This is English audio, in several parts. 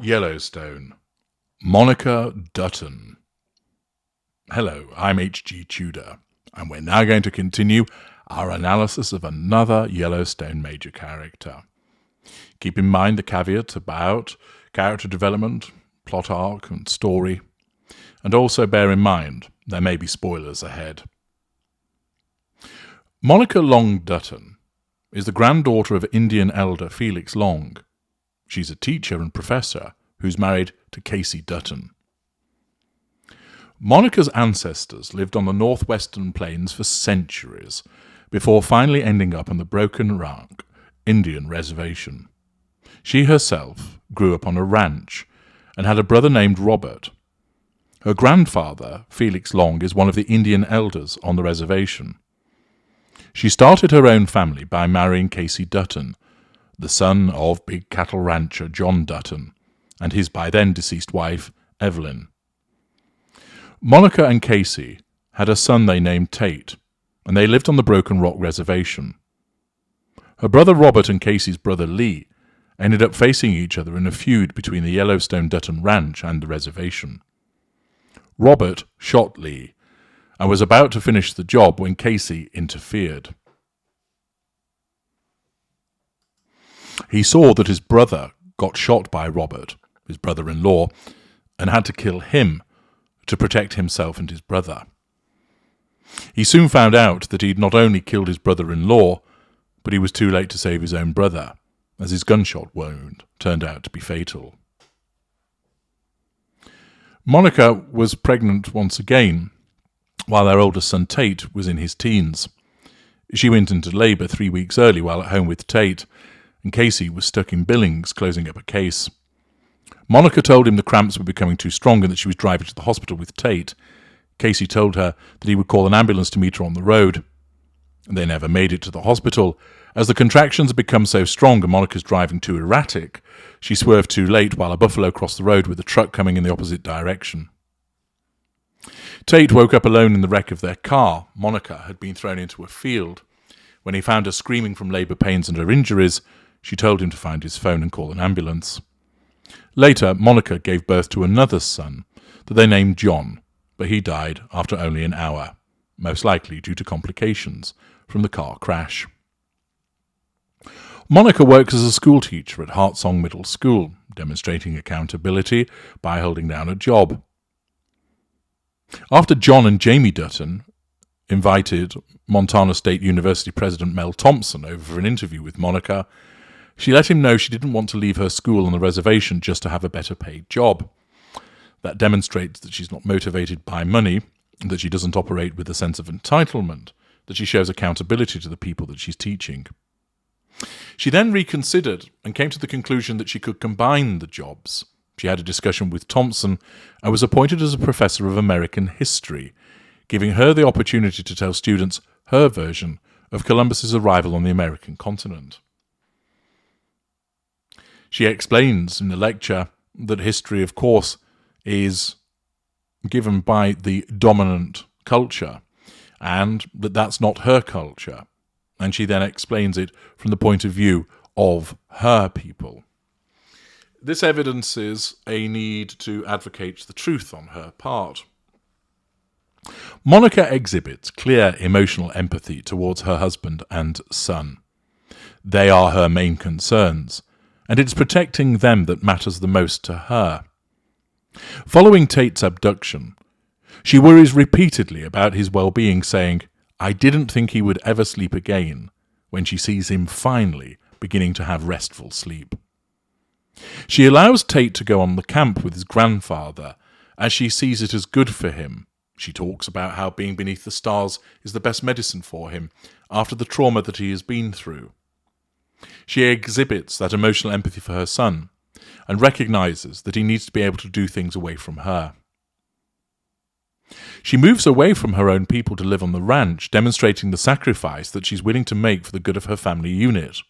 Yellowstone. Monica Dutton. Hello, I'm H.G. Tudor, and we're now going to continue our analysis of another Yellowstone major character. Keep in mind the caveat about character development, plot arc, and story, and also bear in mind there may be spoilers ahead. Monica Long Dutton is the granddaughter of Indian elder Felix Long. She's a teacher and professor who's married to Casey Dutton. Monica's ancestors lived on the northwestern plains for centuries before finally ending up on the Broken Rock Indian reservation. She herself grew up on a ranch and had a brother named Robert. Her grandfather, Felix Long, is one of the Indian elders on the reservation. She started her own family by marrying Casey Dutton, the son of big cattle rancher John Dutton, and his by then deceased wife, Evelyn. Monica and Casey had a son they named Tate, and they lived on the Broken Rock Reservation. Her brother Robert and Casey's brother Lee ended up facing each other in a feud between the Yellowstone Dutton Ranch and the reservation. Robert shot Lee and was about to finish the job when Casey interfered. He saw that his brother got shot by Robert, his brother-in-law, and had to kill him to protect himself and his brother. He soon found out that he'd not only killed his brother-in-law, but he was too late to save his own brother, as his gunshot wound turned out to be fatal. Monica was pregnant once again, while their oldest son Tate was in his teens. She went into labour 3 weeks early while at home with Tate, and Casey was stuck in Billings closing up a case. Monica told him the cramps were becoming too strong and that she was driving to the hospital with Tate. Casey told her that he would call an ambulance to meet her on the road. They never made it to the hospital. As the contractions had become so strong and Monica's driving too erratic, she swerved too late while a buffalo crossed the road with a truck coming in the opposite direction. Tate woke up alone in the wreck of their car. Monica had been thrown into a field. When he found her screaming from labour pains and her injuries, she told him to find his phone and call an ambulance. Later, Monica gave birth to another son that they named John, but he died after only an hour, most likely due to complications from the car crash. Monica works as a schoolteacher at Hartsong Middle School, demonstrating accountability by holding down a job. After John and Jamie Dutton invited Montana State University President Mel Thompson over for an interview with Monica, she let him know she didn't want to leave her school on the reservation just to have a better paid job. That demonstrates that she's not motivated by money, that she doesn't operate with a sense of entitlement, that she shows accountability to the people that she's teaching. She then reconsidered and came to the conclusion that she could combine the jobs. She had a discussion with Thompson and was appointed as a professor of American history, giving her the opportunity to tell students her version of Columbus's arrival on the American continent. She explains in the lecture that history, of course, is given by the dominant culture, and that that's not her culture. And she then explains it from the point of view of her people. This evidences a need to advocate the truth on her part. Monica exhibits clear emotional empathy towards her husband and son. They are her main concerns, and it's protecting them that matters the most to her. Following Tate's abduction, she worries repeatedly about his well-being, saying, "I didn't think he would ever sleep again," when she sees him finally beginning to have restful sleep. She allows Tate to go on the camp with his grandfather, as she sees it as good for him. She talks about how being beneath the stars is the best medicine for him after the trauma that he has been through. She exhibits that emotional empathy for her son and recognizes that he needs to be able to do things away from her. She moves away from her own people to live on the ranch, demonstrating the sacrifice that she's willing to make for the good of her family unit.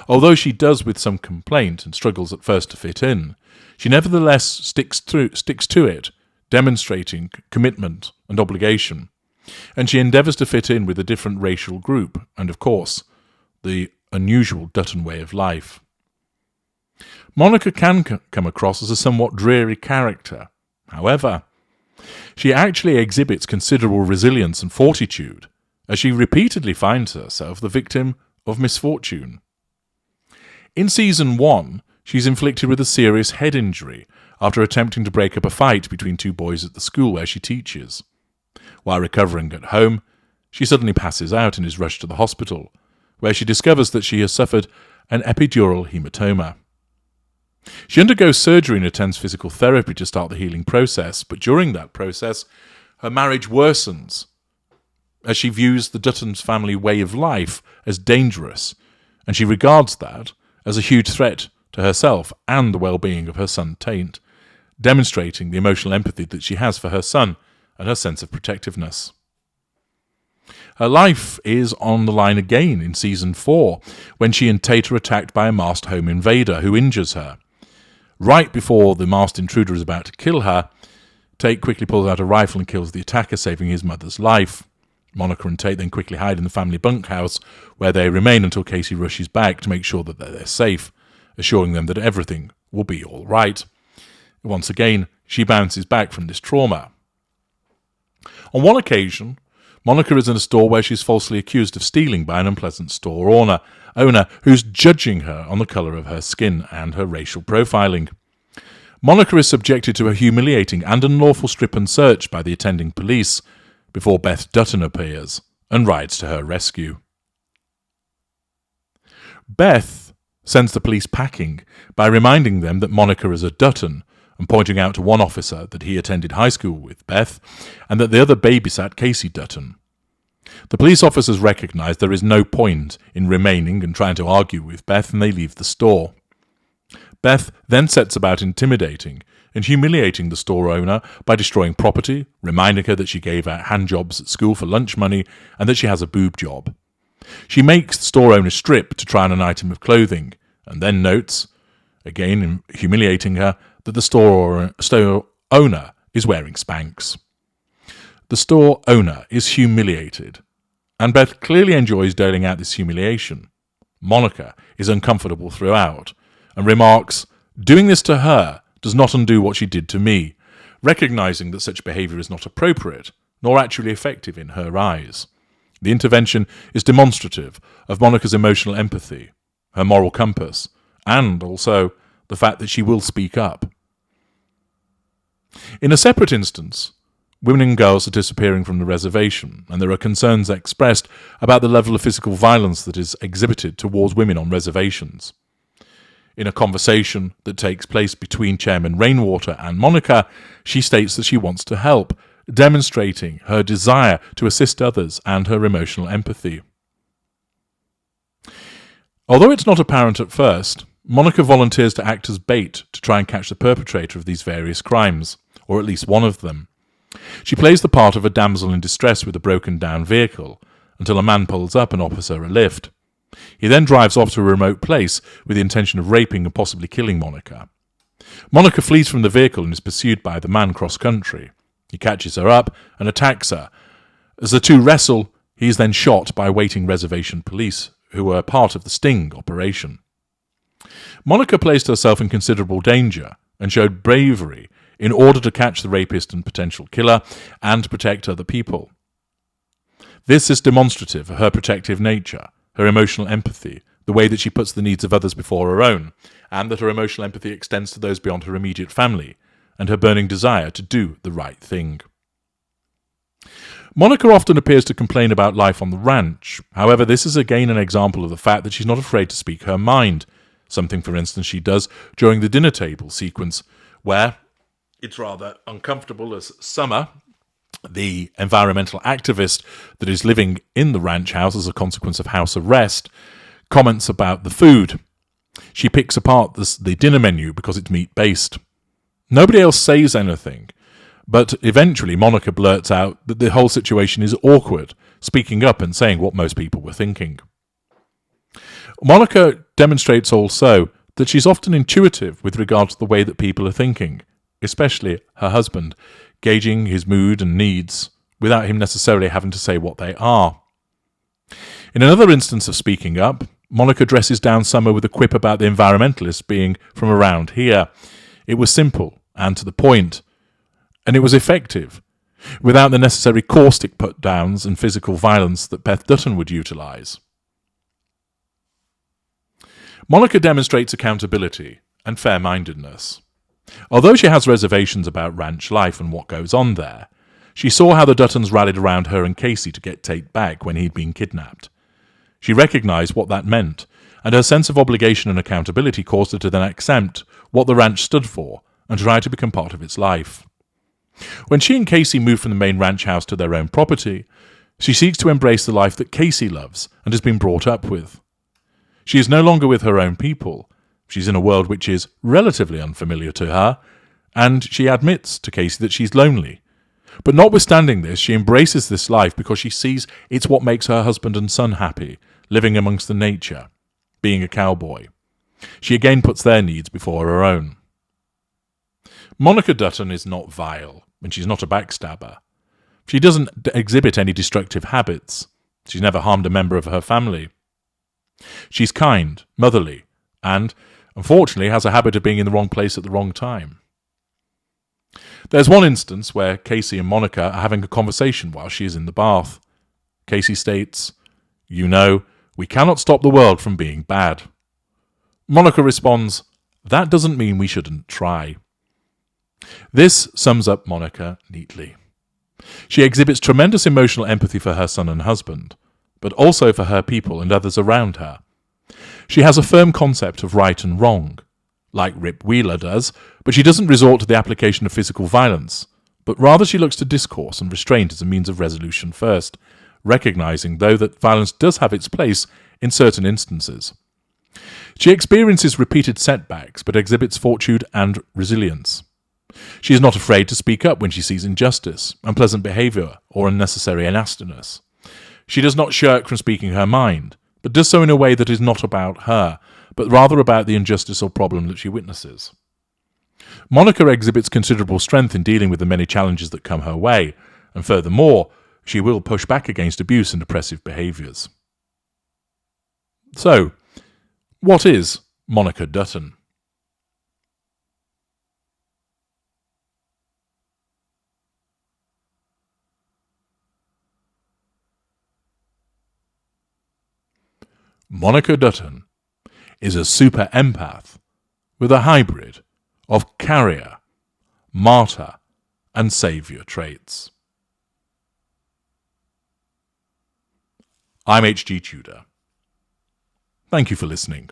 Although she does with some complaint and struggles at first to fit in, she nevertheless sticks to it, demonstrating commitment and obligation, and she endeavours to fit in with a different racial group and, of course, the unusual Dutton way of life. Monica can come across as a somewhat dreary character. However, she actually exhibits considerable resilience and fortitude, as she repeatedly finds herself the victim of misfortune. In Season 1, she's inflicted with a serious head injury after attempting to break up a fight between two boys at the school where she teaches. While recovering at home, she suddenly passes out and is rushed to the hospital, where she discovers that she has suffered an epidural hematoma. She undergoes surgery and attends physical therapy to start the healing process, but during that process, her marriage worsens, as she views the Dutton's family way of life as dangerous, and she regards that as a huge threat to herself and the well-being of her son Tate, demonstrating the emotional empathy that she has for her son and her sense of protectiveness. Her life is on the line again in Season 4, when she and Tate are attacked by a masked home invader who injures her. Right before the masked intruder is about to kill her, Tate quickly pulls out a rifle and kills the attacker, saving his mother's life. Monica and Tate then quickly hide in the family bunkhouse, where they remain until Casey rushes back to make sure that they're safe, assuring them that everything will be all right. Once again, she bounces back from this trauma. On one occasion, Monica is in a store where she's falsely accused of stealing by an unpleasant store owner who's judging her on the colour of her skin and her racial profiling. Monica is subjected to a humiliating and unlawful strip and search by the attending police before Beth Dutton appears and rides to her rescue. Beth sends the police packing by reminding them that Monica is a Dutton and pointing out to one officer that he attended high school with Beth and that the other babysat Casey Dutton. The police officers recognise there is no point in remaining and trying to argue with Beth, and they leave the store. Beth then sets about intimidating and humiliating the store owner by destroying property, reminding her that she gave out handjobs at school for lunch money and that she has a boob job. She makes the store owner strip to try on an item of clothing, and then notes, again humiliating her, that the store owner is wearing Spanx. The store owner is humiliated, and Beth clearly enjoys doling out this humiliation. Monica is uncomfortable throughout, and remarks, "Doing this to her does not undo what she did to me," recognising that such behaviour is not appropriate, nor actually effective in her eyes. The intervention is demonstrative of Monica's emotional empathy, her moral compass, and also the fact that she will speak up. In a separate instance, women and girls are disappearing from the reservation, and there are concerns expressed about the level of physical violence that is exhibited towards women on reservations. In a conversation that takes place between Chairman Rainwater and Monica, she states that she wants to help, demonstrating her desire to assist others and her emotional empathy. Although it's not apparent at first, Monica volunteers to act as bait to try and catch the perpetrator of these various crimes, or at least one of them. She plays the part of a damsel in distress with a broken-down vehicle, until a man pulls up and offers her a lift. He then drives off to a remote place with the intention of raping and possibly killing Monica. Monica flees from the vehicle and is pursued by the man cross-country. He catches her up and attacks her. As the two wrestle, he is then shot by waiting reservation police, who were part of the sting operation. Monica placed herself in considerable danger and showed bravery in order to catch the rapist and potential killer and protect other people. This is demonstrative of her protective nature, her emotional empathy, the way that she puts the needs of others before her own, and that her emotional empathy extends to those beyond her immediate family, and her burning desire to do the right thing. Monica often appears to complain about life on the ranch. However, this is again an example of the fact that she's not afraid to speak her mind, something, for instance, she does during the dinner table sequence, where it's rather uncomfortable as Summer, the environmental activist that is living in the ranch house as a consequence of house arrest, comments about the food. She picks apart the dinner menu because it's meat-based. Nobody else says anything, but eventually Monica blurts out that the whole situation is awkward, speaking up and saying what most people were thinking. Monica demonstrates also that she's often intuitive with regard to the way that people are thinking, especially her husband, gauging his mood and needs without him necessarily having to say what they are. In another instance of speaking up, Monica dresses down Summer with a quip about the environmentalists being from around here. It was simple and to the point, and it was effective, without the necessary caustic put-downs and physical violence that Beth Dutton would utilise. Monica demonstrates accountability and fair-mindedness. Although she has reservations about ranch life and what goes on there, she saw how the Duttons rallied around her and Casey to get Tate back when he'd been kidnapped. She recognised what that meant, and her sense of obligation and accountability caused her to then accept what the ranch stood for and try to become part of its life. When she and Casey move from the main ranch house to their own property, she seeks to embrace the life that Casey loves and has been brought up with. She is no longer with her own people. She's in a world which is relatively unfamiliar to her, and she admits to Casey that she's lonely. But notwithstanding this, she embraces this life because she sees it's what makes her husband and son happy, living amongst the nature, being a cowboy. She again puts their needs before her own. Monica Dutton is not vile, and she's not a backstabber. She doesn't exhibit any destructive habits. She's never harmed a member of her family. She's kind, motherly, and, unfortunately, has a habit of being in the wrong place at the wrong time. There's one instance where Casey and Monica are having a conversation while she is in the bath. Casey states, "You know, we cannot stop the world from being bad." Monica responds, "That doesn't mean we shouldn't try." This sums up Monica neatly. She exhibits tremendous emotional empathy for her son and husband, but also for her people and others around her. She has a firm concept of right and wrong, like Rip Wheeler does, but she doesn't resort to the application of physical violence, but rather she looks to discourse and restraint as a means of resolution first, recognising, though, that violence does have its place in certain instances. She experiences repeated setbacks, but exhibits fortitude and resilience. She is not afraid to speak up when she sees injustice, unpleasant behaviour, or unnecessary nastiness. She does not shirk from speaking her mind, but does so in a way that is not about her, but rather about the injustice or problem that she witnesses. Monica exhibits considerable strength in dealing with the many challenges that come her way, and furthermore, she will push back against abuse and oppressive behaviours. So, what is Monica Dutton? Monica Dutton is a super empath with a hybrid of carrier, martyr, and saviour traits. I'm H.G. Tudor. Thank you for listening.